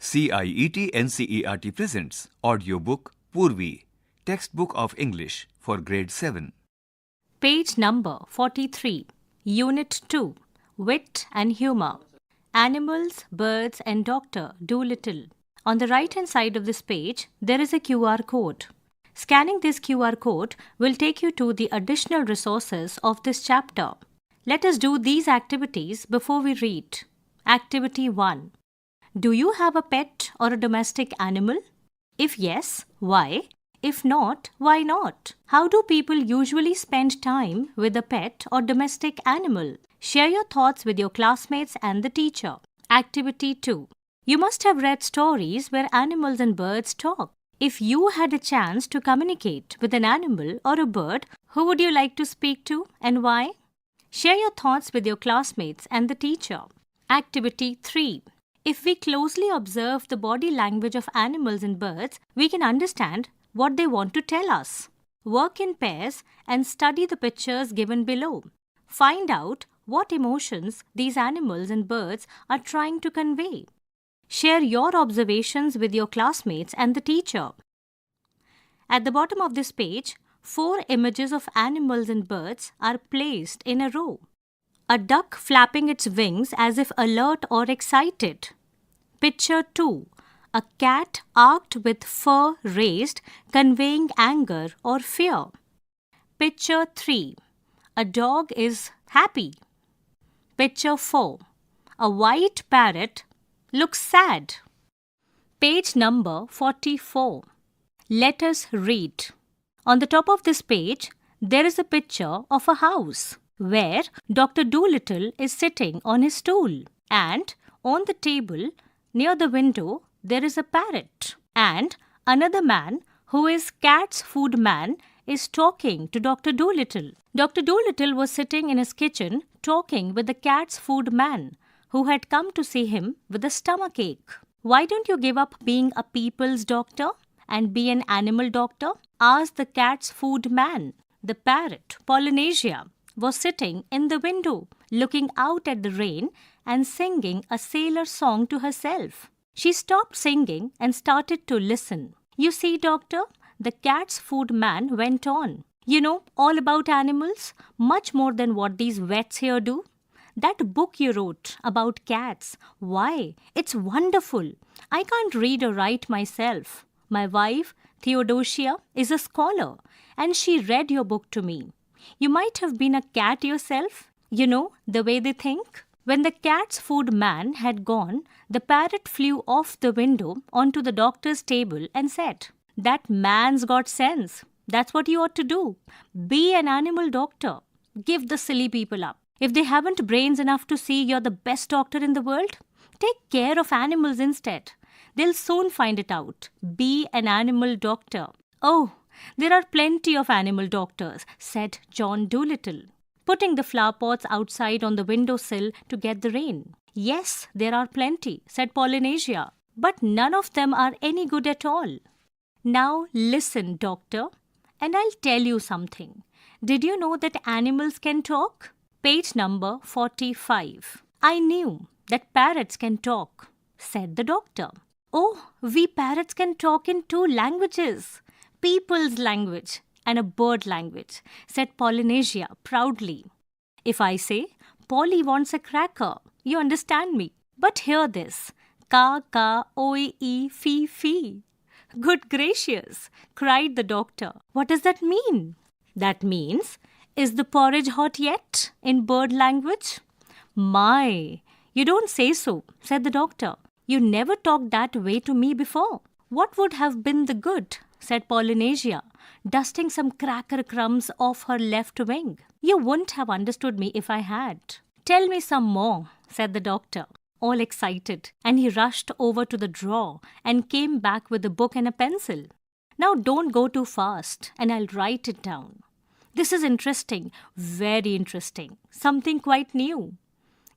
CIET NCERT presents audiobook Poorvi, Textbook of English for Grade 7. Page number 43, Unit 2, Wit and Humour. Animals, Birds and Dr. Dolittle. On the right-hand side of this page, there is a QR code. Scanning this QR code will take you to the additional resources of this chapter. Let us do these activities before we read. Activity 1. Do you have a pet or a domestic animal? If yes, why? If not, why not? How do people usually spend time with a pet or domestic animal? Share your thoughts with your classmates and the teacher. Activity 2. You must have read stories where animals and birds talk. If you had a chance to communicate with an animal or a bird, who would you like to speak to and why? Share your thoughts with your classmates and the teacher. Activity 3. If we closely observe the body language of animals and birds, we can understand what they want to tell us. Work in pairs and study the pictures given below. Find out what emotions these animals and birds are trying to convey. Share your observations with your classmates and the teacher. At the bottom of this page, 4 images of animals and birds are placed in a row. A duck flapping its wings as if alert or excited. Picture 2. A cat arched with fur raised, conveying anger or fear. Picture 3. A dog is happy. Picture 4. A white parrot looks sad. Page number 44. Let us read. On the top of this page, there is a picture of a house where Dr. Dolittle is sitting on his stool, and on the table near the window there is a parrot, and another man who is cat's food man is talking to Dr. Dolittle. Dr. Dolittle was sitting in his kitchen talking with the cat's food man who had come to see him with a stomachache. Why don't you give up being a people's doctor and be an animal doctor? Asked the cat's food man. The parrot, Polynesia, was sitting in the window, looking out at the rain and singing a sailor song to herself. She stopped singing and started to listen. You see, doctor, the cat's food man went on. You know all about animals, much more than what these vets here do. That book you wrote about cats, why, it's wonderful. I can't read or write myself. My wife, Theodosia, is a scholar, and she read your book to me. You might have been a cat yourself, you know, the way they think. When the cat's food man had gone, the parrot flew off the window onto the doctor's table and said, "That man's got sense. That's what you ought to do. Be an animal doctor. Give the silly people up. If they haven't brains enough to see you're the best doctor in the world, take care of animals instead. They'll soon find it out. Be an animal doctor." "Oh, there are plenty of animal doctors," said John Dolittle, putting the flower pots outside on the windowsill to get the rain. "Yes, there are plenty," said Polynesia, "but none of them are any good at all." "Now listen, doctor, and I'll tell you something. Did you know that animals can talk?" Page number 45. "I knew that parrots can talk," said the doctor. "Oh, we parrots can talk in 2 languages, people's language and a bird language," said Polynesia proudly. "If I say, Polly wants a cracker, you understand me. But hear this, ka ka oi e fi fi." "Good gracious," cried the doctor. "What does that mean?" "That means, is the porridge hot yet, in bird language." "My, you don't say so," said the doctor. "You never talked that way to me before." "What would have been the good?" said Polynesia, dusting some cracker crumbs off her left wing. "You wouldn't have understood me if I had." "Tell me some more," said the doctor, all excited, and he rushed over to the drawer and came back with a book and a pencil. "Now don't go too fast, and I'll write it down. This is interesting, very interesting, something quite new.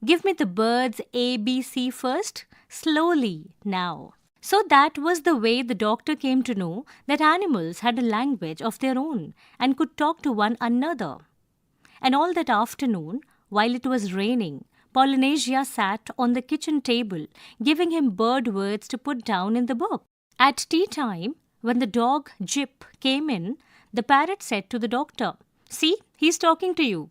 Give me the birds A, B, C first, slowly now." So that was the way the doctor came to know that animals had a language of their own and could talk to one another. And all that afternoon, while it was raining, Polynesia sat on the kitchen table, giving him bird words to put down in the book. At tea time, when the dog Jip came in, the parrot said to the doctor, "See, he's talking to you."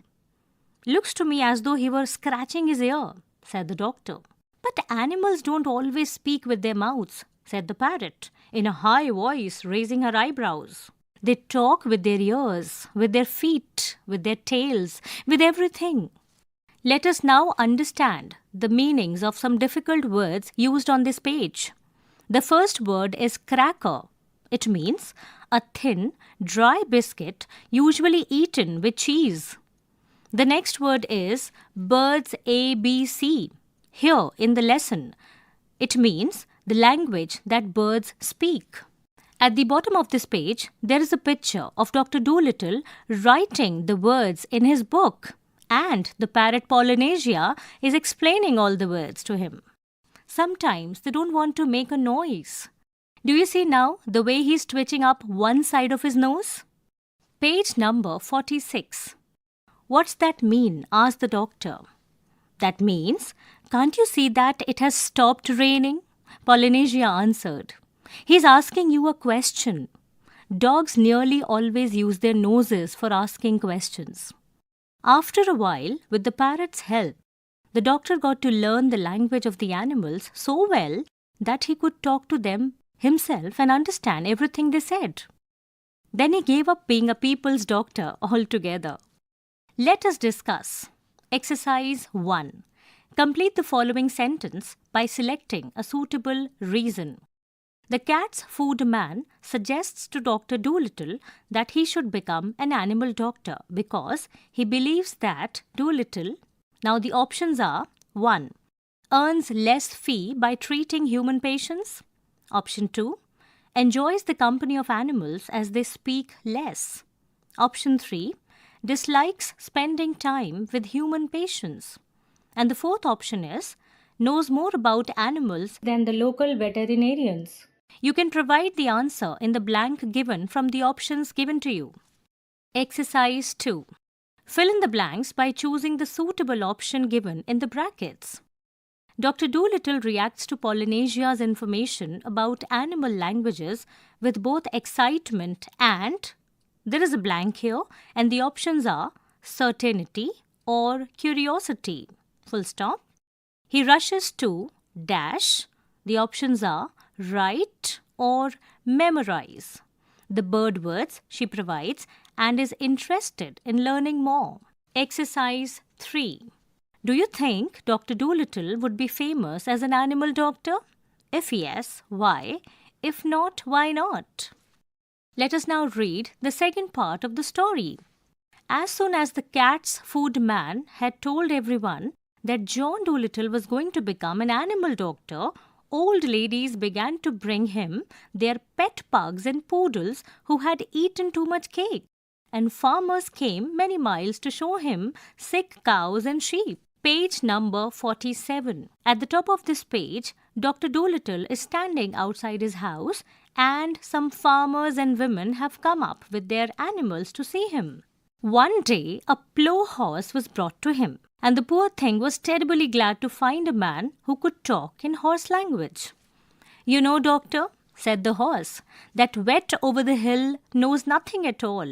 "Looks to me as though he were scratching his ear," said the doctor. "But animals don't always speak with their mouths," said the parrot, in a high voice, raising her eyebrows. "They talk with their ears, with their feet, with their tails, with everything." Let us now understand the meanings of some difficult words used on this page. The first word is cracker. It means a thin, dry biscuit usually eaten with cheese. The next word is birds ABC. Here in the lesson, it means the language that birds speak. At the bottom of this page, there is a picture of Dr. Dolittle writing the words in his book, and the parrot Polynesia is explaining all the words to him. Sometimes they don't want to make a noise. Do you see now the way he's twitching up one side of his nose? Page number 46. "What's that mean?" asked the doctor. "That means, can't you see that it has stopped raining?" Polynesia answered. "He's asking you a question." Dogs nearly always use their noses for asking questions. After a while, with the parrot's help, the doctor got to learn the language of the animals so well that he could talk to them himself and understand everything they said. Then he gave up being a people's doctor altogether. Let us discuss. Exercise 1. Complete the following sentence by selecting a suitable reason. The cat's food man suggests to Dr. Dolittle that he should become an animal doctor because he believes that Dolittle. Now the options are 1. Earns less fee by treating human patients. Option 2. Enjoys the company of animals as they speak less. Option 3. Dislikes spending time with human patients. And the fourth option is knows more about animals than the local veterinarians. You can provide the answer in the blank given from the options given to you. Exercise 2. Fill in the blanks by choosing the suitable option given in the brackets. Dr. Dolittle reacts to Polynesia's information about animal languages with both excitement and, there is a blank here, and the options are certainty or curiosity. Full stop. He rushes to dash. The options are write or memorize the bird words she provides and is interested in learning more. Exercise 3. Do you think Dr. Dolittle would be famous as an animal doctor? If yes, why? If not, why not? Let us now read the second part of the story. As soon as the cat's food man had told everyone that John Dolittle was going to become an animal doctor, old ladies began to bring him their pet pugs and poodles who had eaten too much cake, and farmers came many miles to show him sick cows and sheep. Page number 47. At the top of this page, Dr. Dolittle is standing outside his house, and some farmers and women have come up with their animals to see him. One day, a plough horse was brought to him, and the poor thing was terribly glad to find a man who could talk in horse language. "You know, doctor," said the horse, "that Wet over the hill knows nothing at all.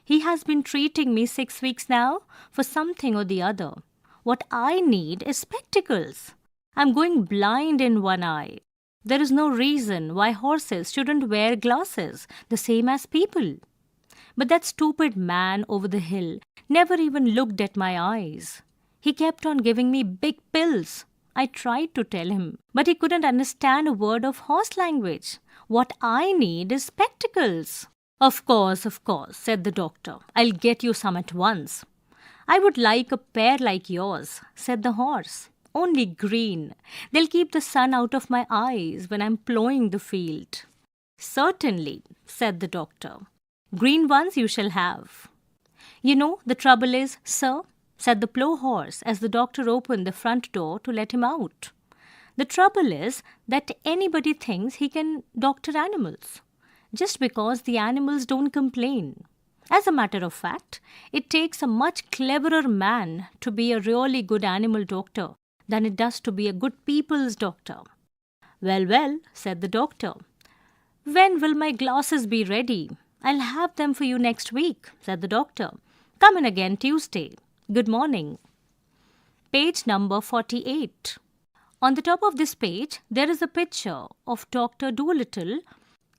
He has been treating me 6 weeks now for something or the other. What I need is spectacles. I'm going blind in one eye. There is no reason why horses shouldn't wear glasses, the same as people. But that stupid man over the hill never even looked at my eyes. He kept on giving me big pills. I tried to tell him, but he couldn't understand a word of horse language. What I need is spectacles." Of course, said the doctor. "I'll get you some at once." "I would like a pair like yours," said the horse. "Only green. They'll keep the sun out of my eyes when I'm ploughing the field." "Certainly," said the doctor. "Green ones you shall have." "You know, the trouble is, sir," said the plough horse as the doctor opened the front door to let him out. "The trouble is that anybody thinks he can doctor animals, just because the animals don't complain. As a matter of fact, it takes a much cleverer man to be a really good animal doctor than it does to be a good people's doctor. Well, well, said the doctor. When will my glasses be ready? I'll have them for you next week, said the doctor. Come in again Tuesday. Good morning. Page number 48. On the top of this page, there is a picture of Dr. Dolittle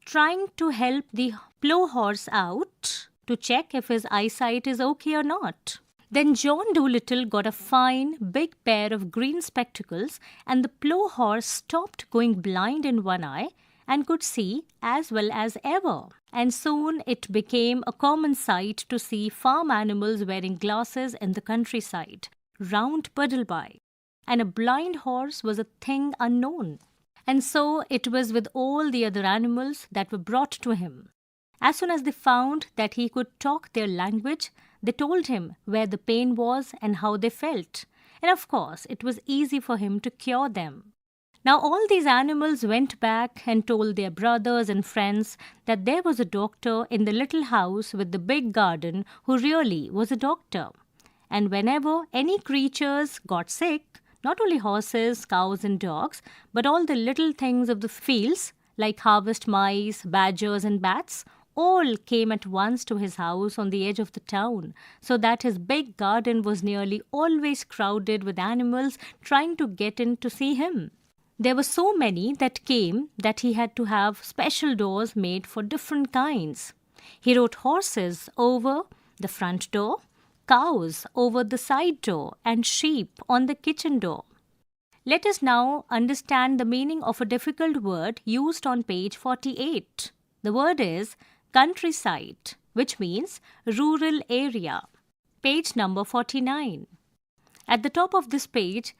trying to help the plough horse out to check if his eyesight is okay or not. Then John Dolittle got a fine, big pair of green spectacles, and the plough horse stopped going blind in one eye and could see as well as ever. And soon it became a common sight to see farm animals wearing glasses in the countryside, round Puddleby. And a blind horse was a thing unknown. And so it was with all the other animals that were brought to him. As soon as they found that he could talk their language, they told him where the pain was and how they felt. And of course, it was easy for him to cure them. Now all these animals went back and told their brothers and friends that there was a doctor in the little house with the big garden who really was a doctor. And whenever any creatures got sick, not only horses, cows and dogs, but all the little things of the fields like harvest mice, badgers and bats, all came at once to his house on the edge of the town, so that his big garden was nearly always crowded with animals trying to get in to see him. There were so many that came that he had to have special doors made for different kinds. He wrote horses over the front door, cows over the side door, and sheep on the kitchen door. Let us now understand the meaning of a difficult word used on page 48. The word is countryside, which means rural area. Page number 49. At the top of this page,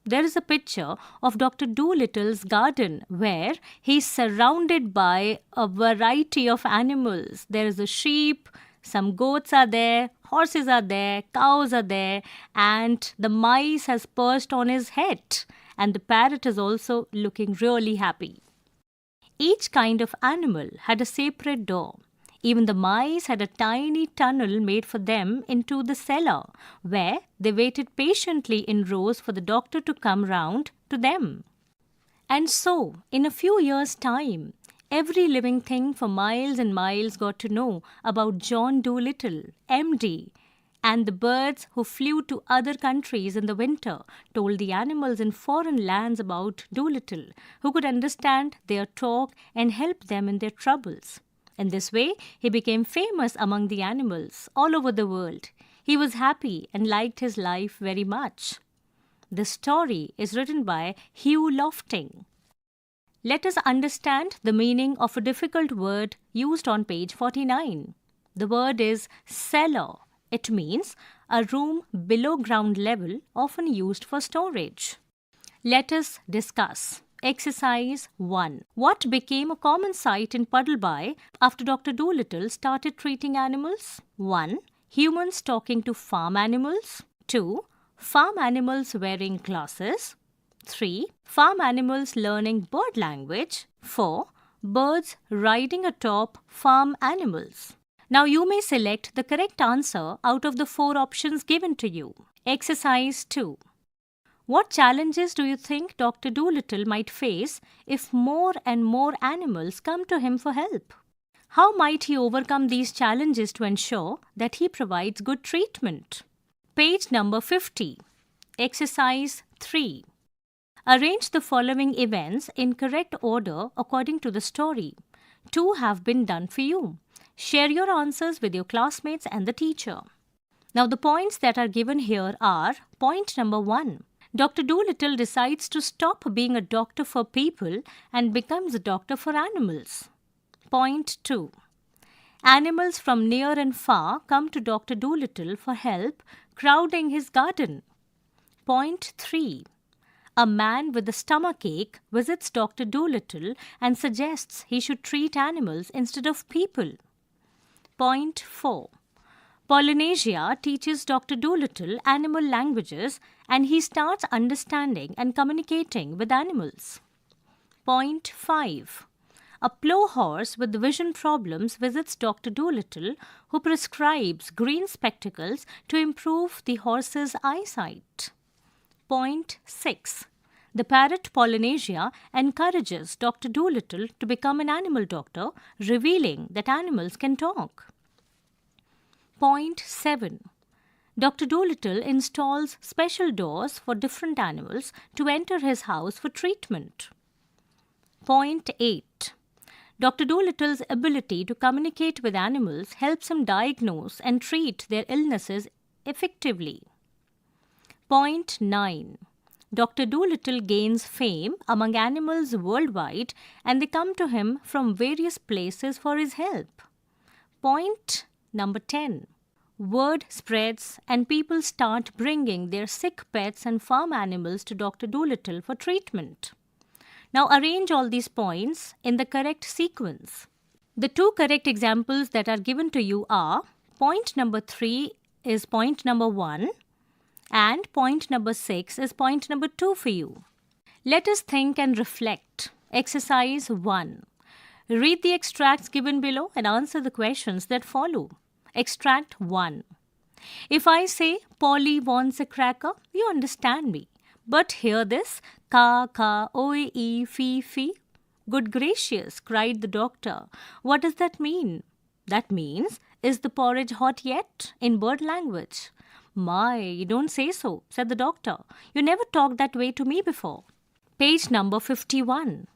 there is a picture of Dr. Dolittle's garden where he is surrounded by a variety of animals. There is a sheep, some goats are there, horses are there, cows are there, and the mice has perched on his head, and the parrot is also looking really happy. Each kind of animal had a separate door. Even the mice had a tiny tunnel made for them into the cellar, where they waited patiently in rows for the doctor to come round to them. And so, in a few years' time, every living thing for miles and miles got to know about John Dolittle, MD, and the birds who flew to other countries in the winter told the animals in foreign lands about Dolittle, who could understand their talk and help them in their troubles. In this way, he became famous among the animals all over the world. He was happy and liked his life very much. The story is written by Hugh Lofting. Let us understand the meaning of a difficult word used on page 49. The word is cellar. It means a room below ground level, often used for storage. Let us discuss. Exercise 1. What became a common sight in Puddleby after Dr. Dolittle started treating animals? 1. Humans talking to farm animals. 2. Farm animals wearing glasses. 3. Farm animals learning bird language. 4. Birds riding atop farm animals. Now you may select the correct answer out of the 4 options given to you. Exercise 2. What challenges do you think Dr. Dolittle might face if more and more animals come to him for help? How might he overcome these challenges to ensure that he provides good treatment? Page number 50. Exercise 3. Arrange the following events in correct order according to the story. 2 have been done for you. Share your answers with your classmates and the teacher. Now the points that are given here are: point number 1. Dr. Dolittle decides to stop being a doctor for people and becomes a doctor for animals. Point 2. Animals from near and far come to Dr. Dolittle for help, crowding his garden. Point 3. A man with a stomachache visits Dr. Dolittle and suggests he should treat animals instead of people. Point 4. Polynesia teaches Dr. Dolittle animal languages and he starts understanding and communicating with animals. Point 5. A plough horse with vision problems visits Dr. Dolittle, who prescribes green spectacles to improve the horse's eyesight. Point 6. The parrot Polynesia encourages Dr. Dolittle to become an animal doctor, revealing that animals can talk. Point 7. Dr. Dolittle installs special doors for different animals to enter his house for treatment. Point 8. Dr. Dolittle's ability to communicate with animals helps him diagnose and treat their illnesses effectively. Point 9. Dr. Dolittle gains fame among animals worldwide, and they come to him from various places for his help. Point number 10. Word spreads and people start bringing their sick pets and farm animals to Dr. Dolittle for treatment. Now arrange all these points in the correct sequence. The two correct examples that are given to you are point number 3 is point number 1 and point number 6 is point number 2 for you. Let us think and reflect. Exercise 1. Read the extracts given below and answer the questions that follow. Extract 1. If I say Polly wants a cracker, you understand me. But hear this, ka, ka, oe, e, fi, fi. Good gracious, cried the doctor. What does that mean? That means, is the porridge hot yet? In bird language. My, you don't say so, said the doctor. You never talked that way to me before. Page number 51.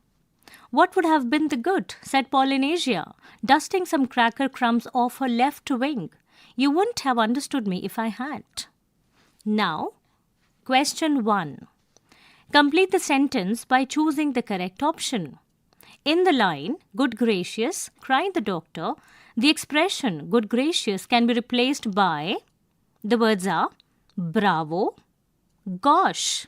What would have been the good, said Polynesia, dusting some cracker crumbs off her left wing. You wouldn't have understood me if I had. Now, question 1. Complete the sentence by choosing the correct option. In the line, good gracious, cried the doctor, the expression good gracious can be replaced by, the words are bravo, gosh,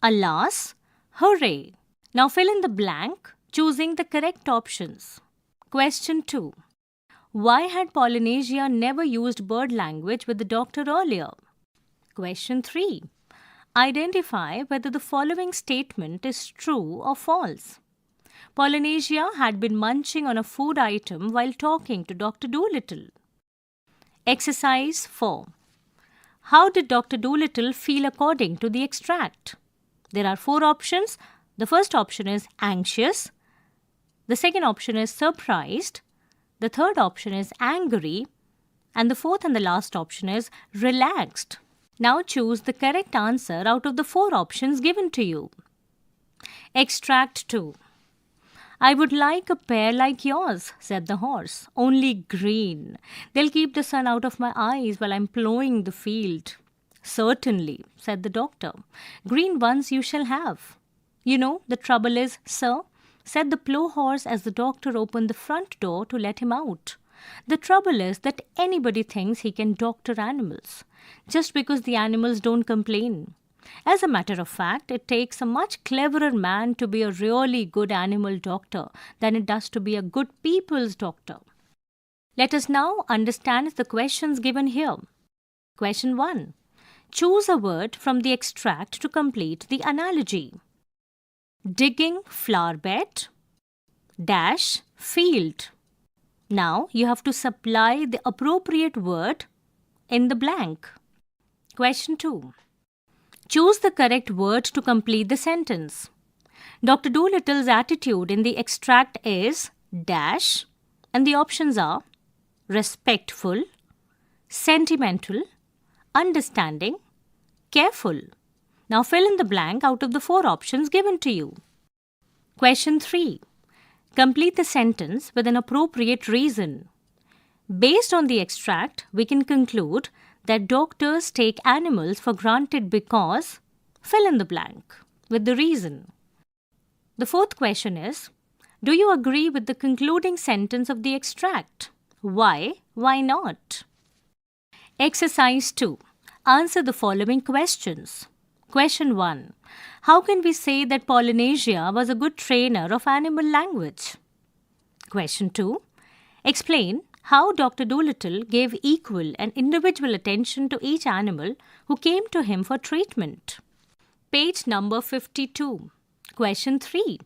alas, hooray. Now fill in the blank, choosing the correct options. Question 2. Why had Polynesia never used bird language with the doctor earlier? Question 3. Identify whether the following statement is true or false. Polynesia had been munching on a food item while talking to Dr. Dolittle. Exercise 4. How did Dr. Dolittle feel according to the extract? There are 4 options. The first option is anxious. The second option is surprised. The third option is angry. And the fourth and the last option is relaxed. Now choose the correct answer out of the 4 options given to you. Extract 2. I would like a pair like yours, said the horse, only green. They'll keep the sun out of my eyes while I'm plowing the field. Certainly, said the doctor. Green ones you shall have. You know, the trouble is, sir, said the plough horse as the doctor opened the front door to let him out. The trouble is that anybody thinks he can doctor animals, just because the animals don't complain. As a matter of fact, it takes a much cleverer man to be a really good animal doctor than it does to be a good people's doctor. Let us now understand the questions given here. Question 1. Choose a word from the extract to complete the analogy. Digging flower bed dash field. Now you have to supply the appropriate word in the blank. Question 2. Choose the correct word to complete the sentence. Dr. Dolittle's attitude in the extract is dash, and the options are respectful, sentimental, understanding, careful. Now fill in the blank out of the 4 options given to you. Question 3. Complete the sentence with an appropriate reason. Based on the extract, we can conclude that doctors take animals for granted because, fill in the blank with the reason. The 4th question is, do you agree with the concluding sentence of the extract? Why? Why not? Exercise 2. Answer the following questions. Question 1. How can we say that Polynesia was a good trainer of animal language? Question 2. Explain how Dr. Dolittle gave equal and individual attention to each animal who came to him for treatment. Page number 52. Question 3.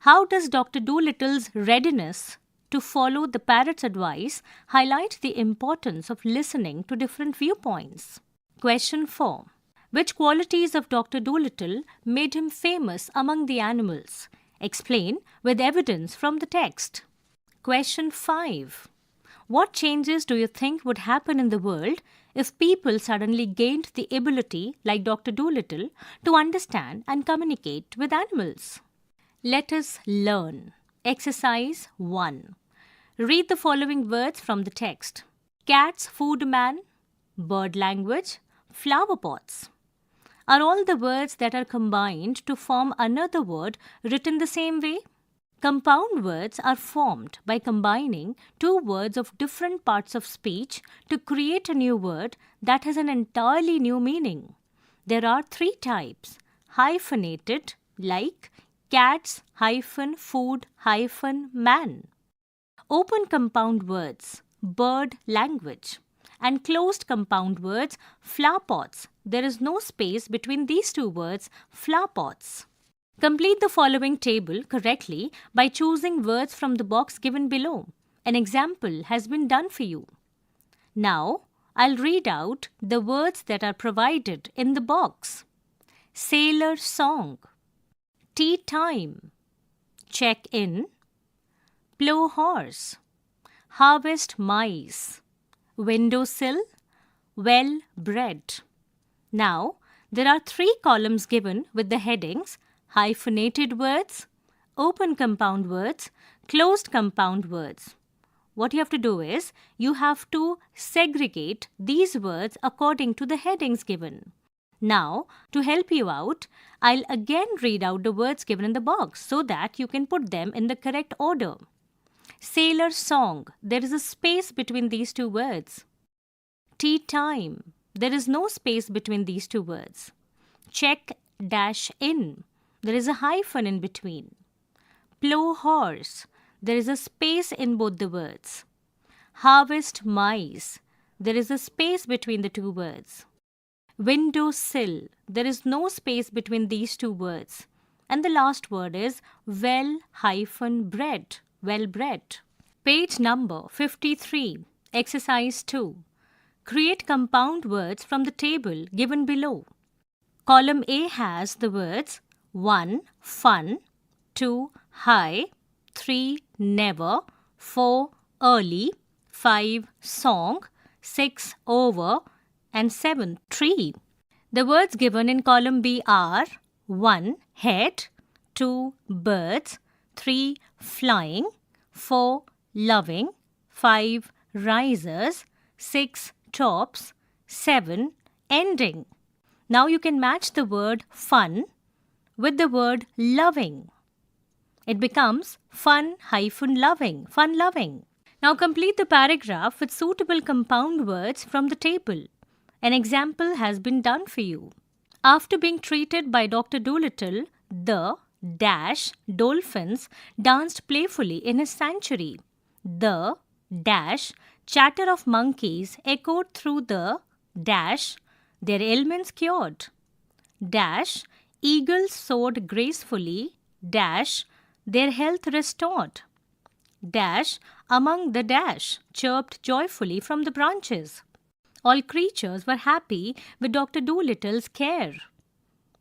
How does Dr. Dolittle's readiness to follow the parrot's advice highlight the importance of listening to different viewpoints? Question 4. Which qualities of Dr. Dolittle made him famous among the animals? Explain with evidence from the text. Question 5. What changes do you think would happen in the world if people suddenly gained the ability, like Dr. Dolittle, to understand and communicate with animals? Let us learn. Exercise 1. Read the following words from the text. Cat's food man, bird language, flower pots. Are all the words that are combined to form another word written the same way? Compound words are formed by combining two words of different parts of speech to create a new word that has an entirely new meaning. There are 3 types: hyphenated, like cats -food -man. Open compound words, bird language, and closed compound words, flower pots. There is no space between these 2 words, flower pots. Complete the following table correctly by choosing words from the box given below. An example has been done for you. Now, I'll read out the words that are provided in the box. Sailor song, tea time, check in, plough horse, harvest mice, windowsill, well bred. Now, there are 3 columns given with the headings hyphenated words, open compound words, closed compound words. What you have to do is, you have to segregate these words according to the headings given. Now, to help you out, I'll again read out the words given in the box so that you can put them in the correct order. Sailor song, there is a space between these 2 words. Tea time, there is no space between these 2 words. Check-in, there is a hyphen in between. Plough horse, there is a space in both the words. Harvest mice, there is a space between the 2 words. Windowsill, there is no space between these 2 words. And the last word is well-bred, well-bred. Page number 53, exercise 2. Create compound words from the table given below. Column A has the words 1. Fun, 2. High, 3. Never, 4. Early, 5. Song, 6. Over, and 7. Tree. The words given in column B are 1. Head, 2. Birds, 3. Flying, 4. Loving, 5. Risers, 6. Tops, 7. Ending. Now you can match the word fun with the word loving. It becomes fun-loving, fun-loving. Now complete the paragraph with suitable compound words from the table. An example has been done for you. After being treated by Dr. Dolittle, the dolphins danced playfully in his sanctuary. The chatter of monkeys echoed through the their ailments cured. Eagles soared gracefully, their health restored. Among the chirped joyfully from the branches. All creatures were happy with Dr. Dolittle's care.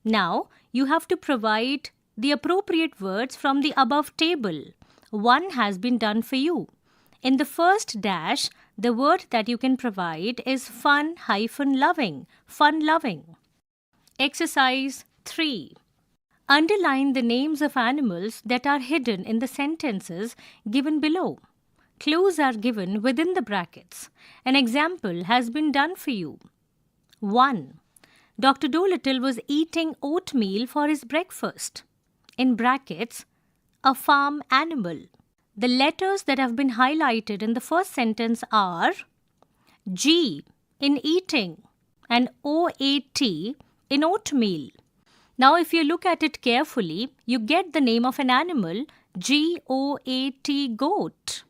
Now, you have to provide the appropriate words from the above table. One has been done for you. In the first the word that you can provide is fun-loving, fun-loving. Exercise 3. Underline the names of animals that are hidden in the sentences given below. Clues are given within the brackets. An example has been done for you. 1. Dr. Dolittle was eating oatmeal for his breakfast. In brackets, a farm animal. The letters that have been highlighted in the first sentence are G in eating and OAT in oatmeal. Now, if you look at it carefully, you get the name of an animal, GOAT, goat.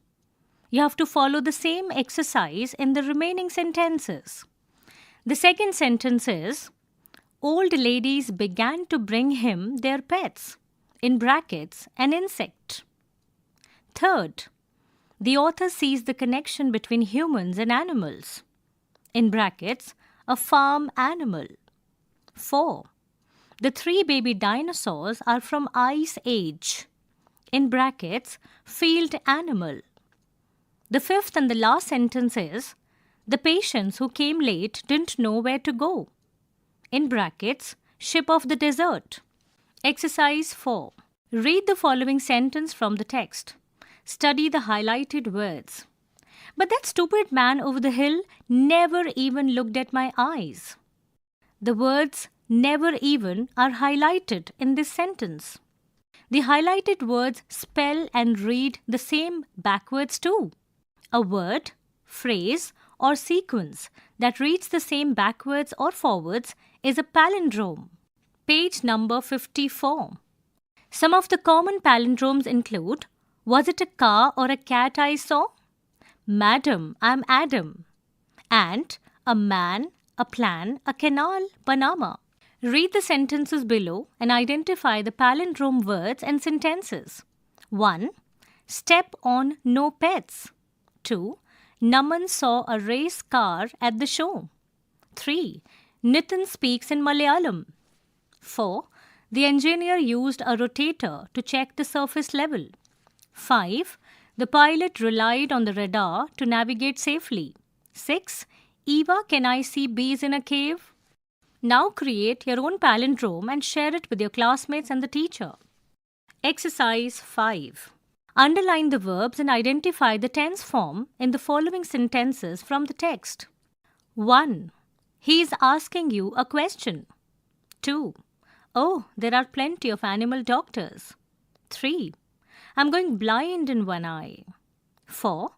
You have to follow the same exercise in the remaining sentences. The second sentence is, old ladies began to bring him their pets. in brackets, an insect. Third, the author sees the connection between humans and animals, in brackets, a farm animal. 4. The 3 baby dinosaurs are from Ice Age, in brackets, field animal. The fifth and the last sentence is, the patients who came late didn't know where to go, in brackets, ship of the desert. Exercise 4. Read the following sentence from the text. Study the highlighted words. But that stupid man over the hill never even looked at my eyes. The words never even are highlighted in this sentence. The highlighted words spell and read the same backwards too. A word, phrase, or sequence that reads the same backwards or forwards is a palindrome. Page number 54. Some of the common palindromes include, was it a car or a cat I saw? Madam, I'm Adam. And a man, a plan, a canal, Panama. Read the sentences below and identify the palindrome words and sentences. 1. Step on no pets. 2. Naman saw a race car at the show. 3. Nitin speaks in Malayalam. 4. The engineer used a rotator to check the surface level. 5. The pilot relied on the radar to navigate safely. 6. Eva, can I see bees in a cave? Now create your own palindrome and share it with your classmates and the teacher. Exercise 5. Underline the verbs and identify the tense form in the following sentences from the text. 1. He is asking you a question. 2. Oh, there are plenty of animal doctors. 3. I'm going blind in one eye. 4.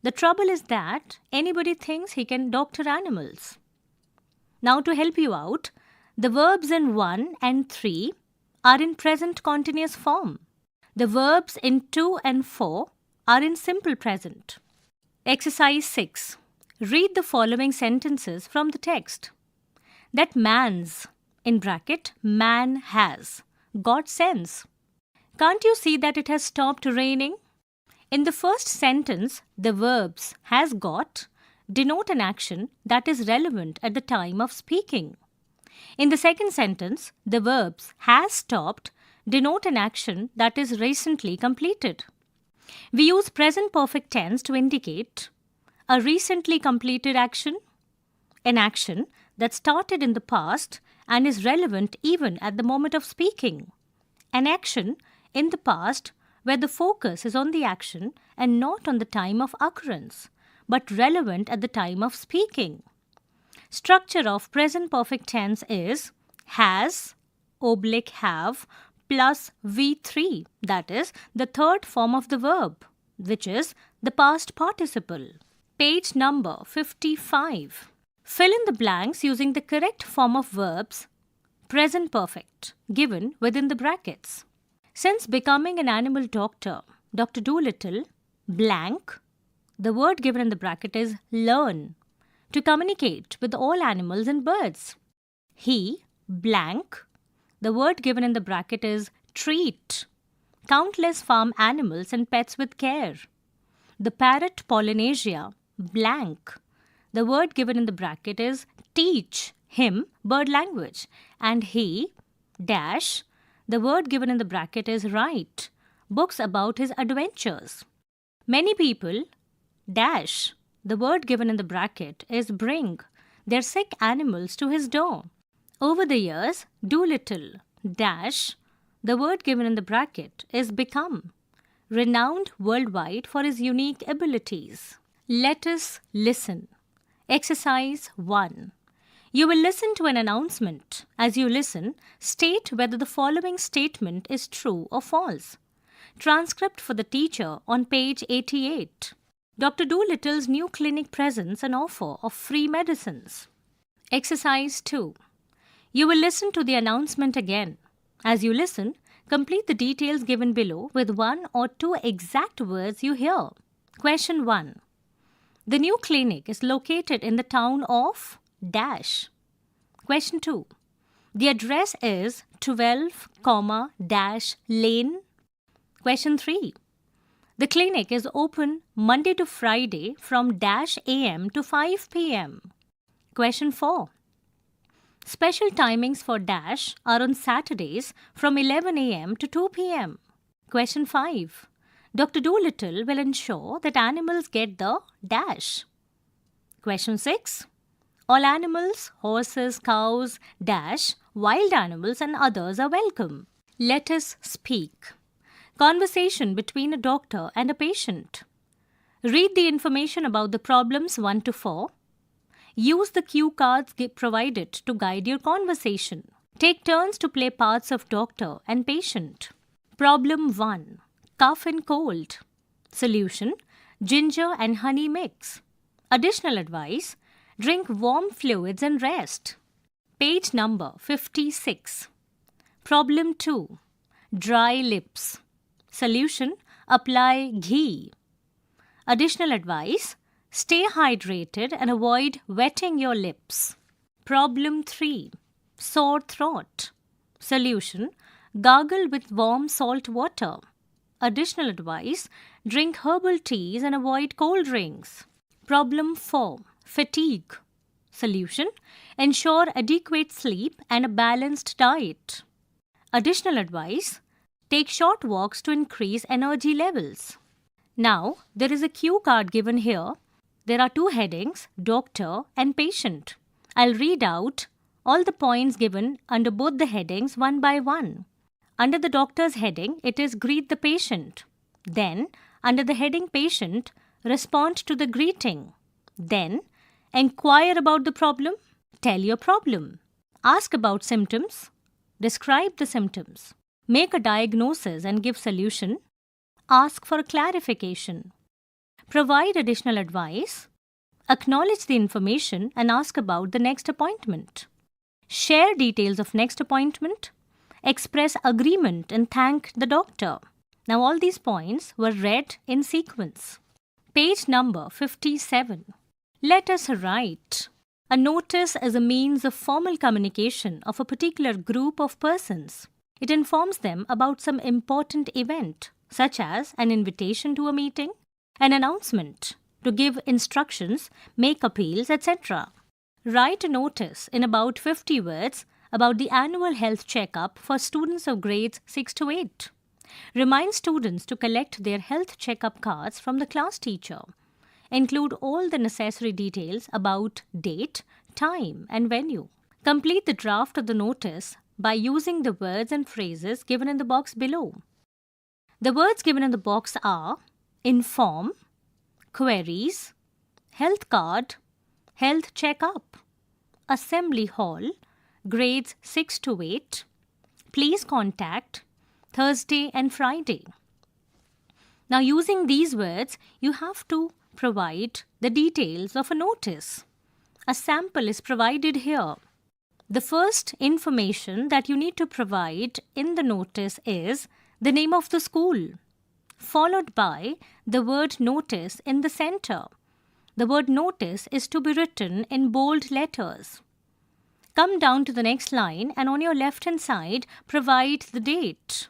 The trouble is that anybody thinks he can doctor animals. Now to help you out, the verbs in 1 and 3 are in present continuous form. The verbs in 2 and 4 are in simple present. Exercise 6. Read the following sentences from the text. That man's, in bracket, man has, got sense. Can't you see that it has stopped raining? In the first sentence, the verbs has got denote an action that is relevant at the time of speaking. In the second sentence, the verbs has stopped denote an action that is recently completed. We use present perfect tense to indicate a recently completed action, an action that started in the past and is relevant even at the moment of speaking, an action in the past where the focus is on the action and not on the time of occurrence, but relevant at the time of speaking. Structure of present perfect tense is has, /have, plus V3, that is, the third form of the verb, which is the past participle. Page number 55. Fill in the blanks using the correct form of verbs, present perfect, given within the brackets. Since becoming an animal doctor, Dr. Dolittle, blank, the word given in the bracket is learn, to communicate with all animals and birds. He, blank, the word given in the bracket is treat, countless farm animals and pets with care. The parrot Polynesia, blank, the word given in the bracket is teach him bird language. And he, dash, the word given in the bracket is write, books about his adventures. Many people, dash, the word given in the bracket is bring their sick animals to his door. Over the years, Dolittle, dash, the word given in the bracket is become, renowned worldwide for his unique abilities. Let us listen. Exercise 1. You will listen to an announcement. As you listen, state whether the following statement is true or false. Transcript for the teacher on page 88. Dr. Dolittle's new clinic presents an offer of free medicines. Exercise 2. You will listen to the announcement again. As you listen, complete the details given below with 1 or 2 exact words you hear. Question 1. The new clinic is located in the town of dash. Question 2. The address is 12, dash lane. Question 3. The clinic is open Monday to Friday from dash AM to 5 PM. Question 4. Special timings for dash are on Saturdays from 11 AM to 2 PM. Question 5. Dr. Dolittle will ensure that animals get the dash. Question 6. All animals, horses, cows, dash, wild animals and others are welcome. Let us speak. Conversation between a doctor and a patient. Read the information about the problems 1 to 4. Use the cue cards provided to guide your conversation. Take turns to play parts of doctor and patient. Problem 1. Cough and cold. Solution: ginger and honey mix. Additional advice: drink warm fluids and rest. Page number 56. Problem 2. Dry lips. Solution: apply ghee. Additional advice: stay hydrated and avoid wetting your lips. Problem 3. Sore throat. Solution: gargle with warm salt water. Additional advice: drink herbal teas and avoid cold drinks. Problem 4. Fatigue. Solution: ensure adequate sleep and a balanced diet. Additional advice: take short walks to increase energy levels. Now, there is a cue card given here. There are 2 headings, doctor and patient. I'll read out all the points given under both the headings one by one. Under the doctor's heading, it is greet the patient. Then, under the heading patient, respond to the greeting. Then, inquire about the problem, tell your problem. Ask about symptoms, describe the symptoms. Make a diagnosis and give solution. Ask for clarification. Provide additional advice. Acknowledge the information and ask about the next appointment. Share details of next appointment. Express agreement and thank the doctor. Now all these points were read in sequence. Page number 57. Let us write. A notice is a means of formal communication of a particular group of persons. It informs them about some important event, such as an invitation to a meeting, an announcement, to give instructions, make appeals, etc. Write a notice in about 50 words about the annual health checkup for students of grades 6 to 8. Remind students to collect their health checkup cards from the class teacher. Include all the necessary details about date, time, and venue. Complete the draft of the notice by using the words and phrases given in the box below. The words given in the box are inform, queries, health card, health checkup, assembly hall, grades 6 to 8, please contact, Thursday and Friday. Now, using these words, you have to provide the details of a notice. A sample is provided here. The first information that you need to provide in the notice is the name of the school, followed by the word notice in the center. The word notice is to be written in bold letters. Come down to the next line and on your left-hand side, provide the date.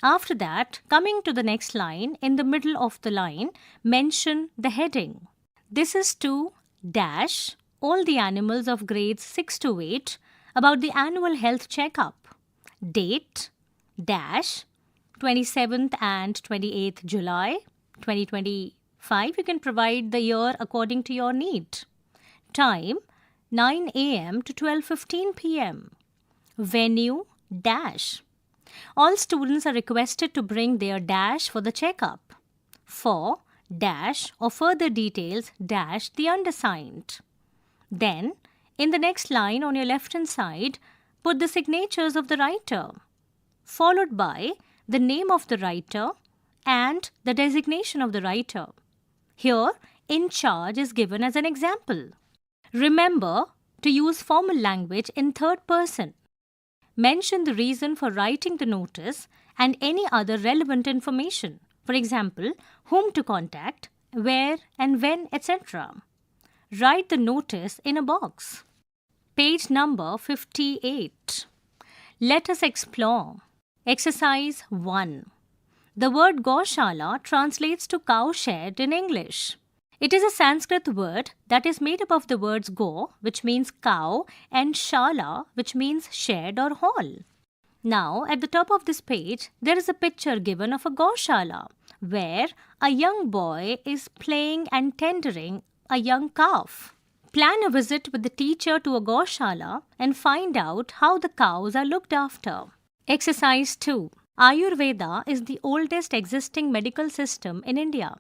After that, coming to the next line, in the middle of the line, mention the heading. This is to dash all the animals of grades 6 to 8 about the annual health checkup. Date, dash, 27th and 28th July 2025. You can provide the year according to your need. Time, 9 a.m. to 12:15 p.m. Venue, dash. All students are requested to bring their dash for the checkup. For dash or further details, dash the undersigned. Then, in the next line on your left-hand side, put the signatures of the writer, followed by the name of the writer and the designation of the writer. Here, in charge is given as an example. Remember to use formal language in third person. Mention the reason for writing the notice and any other relevant information. For example, whom to contact, where and when, etc. Write the notice in a box. Page number 58. Let us explore. Exercise 1. The word Gaushala translates to cowshed in English. It is a Sanskrit word that is made up of the words go, which means cow, and shala, which means shed or hall. Now, at the top of this page, there is a picture given of a Gaushala, where a young boy is playing and tendering a young calf. Plan a visit with the teacher to a Gaushala and find out how the cows are looked after. Exercise 2. Ayurveda is the oldest existing medical system in India.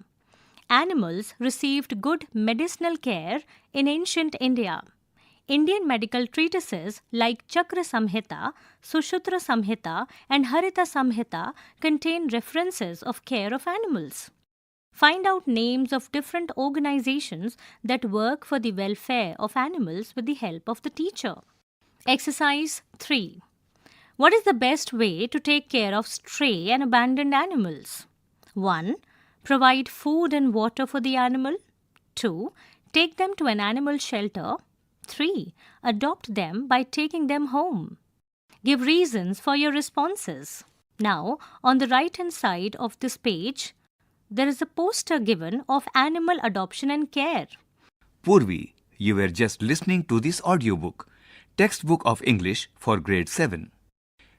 Animals received good medicinal care in ancient India. Indian medical treatises like Chakra Samhita, Sushutra Samhita, and Harita Samhita contain references of care of animals. Find out names of different organizations that work for the welfare of animals with the help of the teacher. Exercise 3. What is the best way to take care of stray and abandoned animals? 1. Provide food and water for the animal. 2. Take them to an animal shelter. 3. Adopt them by taking them home. Give reasons for your responses. Now, on the right-hand side of this page, there is a poster given of animal adoption and care. Poorvi, you were just listening to this audiobook, Textbook of English for Grade 7.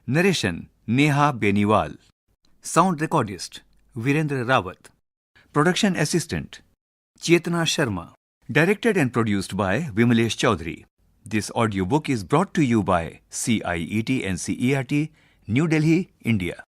Narration, Neha Beniwal. Sound recordist, Virendra Rawat. Production assistant, Chetna Sharma. Directed and produced by Vimalesh Chaudhary. This audiobook is brought to you by CIET NCERT, New Delhi, India.